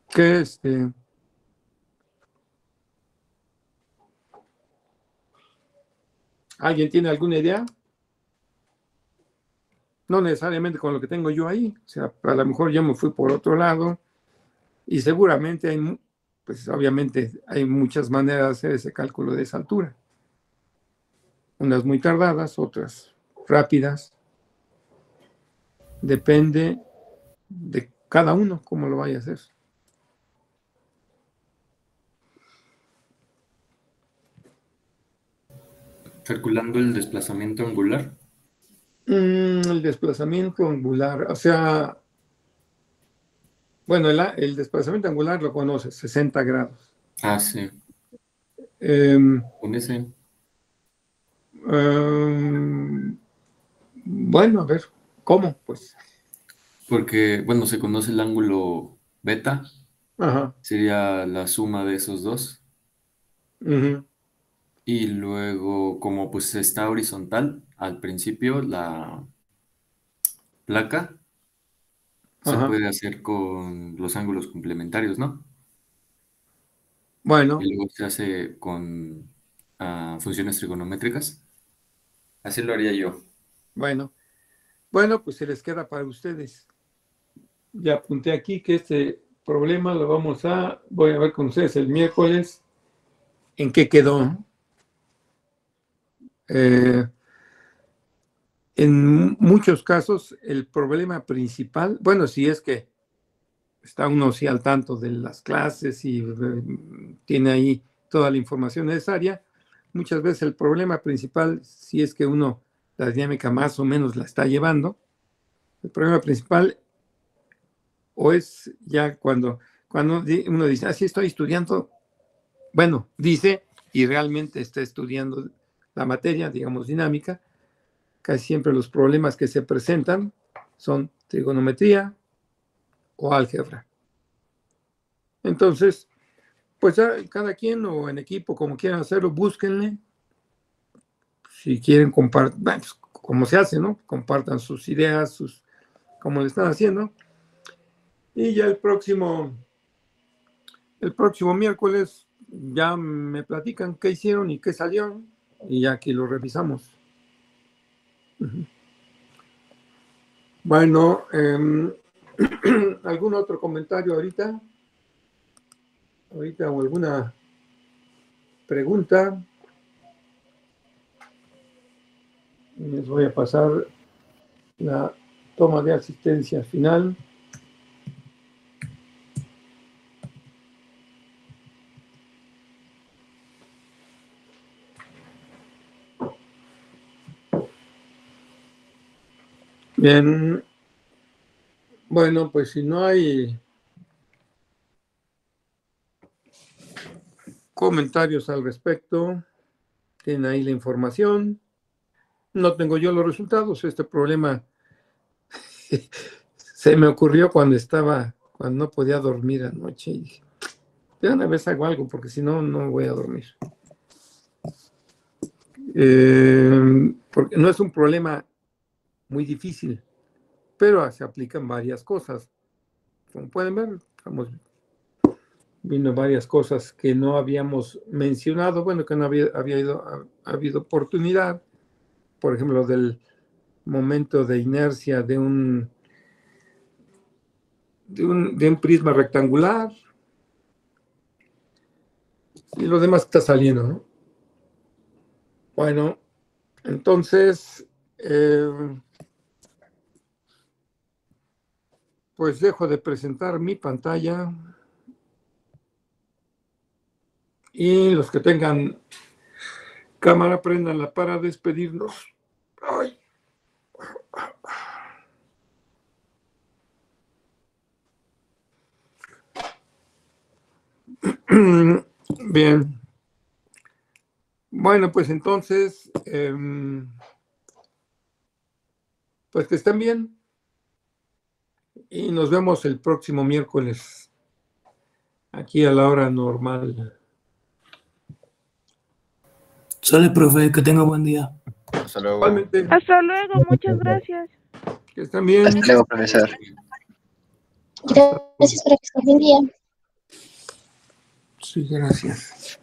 Que ¿alguien tiene alguna idea? No necesariamente con lo que tengo yo ahí, o sea, a lo mejor yo me fui por otro lado y seguramente pues obviamente hay muchas maneras de hacer ese cálculo de esa altura. Unas muy tardadas, otras rápidas. Depende de cada uno cómo lo vaya a hacer. Calculando el desplazamiento angular. El desplazamiento angular, o sea, bueno, el desplazamiento angular lo conoces, 60 grados. Ah, sí. Con ese. Bueno, a ver, ¿cómo? Pues. Porque, bueno, se conoce el ángulo beta. Ajá. Sería la suma de esos dos. Uh-huh. Y luego, como pues está horizontal, al principio la placa se puede hacer con los ángulos complementarios, ¿no? Bueno. Y luego se hace con funciones trigonométricas. Así lo haría yo. Bueno, pues se les queda para ustedes. Ya apunté aquí que problema lo voy a ver con ustedes el miércoles en qué quedó. En muchos casos, el problema principal, bueno, si es que está uno sí al tanto de las clases y tiene ahí toda la información necesaria, muchas veces el problema principal, si es que uno la dinámica más o menos la está llevando, el problema principal o es ya cuando uno dice, sí estoy estudiando, bueno, dice, y realmente está estudiando la materia, digamos, dinámica, casi siempre los problemas que se presentan son trigonometría o álgebra. Entonces, pues cada quien o en equipo, como quieran hacerlo, búsquenle. Si quieren compartir, pues, como se hace, ¿no? Compartan sus ideas, como le están haciendo. Y ya el próximo miércoles ya me platican qué hicieron y qué salieron, y ya aquí lo revisamos. Bueno, ¿algún otro comentario ahorita? ¿O alguna pregunta? Les voy a pasar la toma de asistencia final. Bien, bueno, pues si no hay comentarios al respecto, tienen ahí la información. No tengo yo los resultados. Este problema se me ocurrió cuando no podía dormir anoche. Y dije, de una vez hago algo, porque si no, no voy a dormir. Porque no es un problema muy difícil, pero se aplican varias cosas. Como pueden ver, estamos viendo varias cosas que no habíamos mencionado, bueno, que no había habido oportunidad, por ejemplo, del momento de inercia de un prisma rectangular, y lo demás está saliendo, ¿no? Bueno, entonces, pues dejo de presentar mi pantalla y los que tengan cámara, préndanla para despedirnos. Ay. Bien. Bueno, pues entonces, pues que estén bien y nos vemos el próximo miércoles aquí a la hora normal. Sale, profe, que tenga buen día. Hasta luego. Igualmente. Hasta luego, muchas gracias. Que estén bien. Hasta luego, profesor. Gracias por que buen día. Sí, gracias.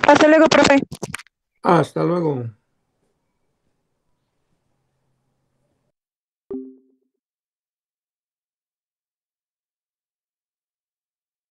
Hasta luego, profe. Hasta luego.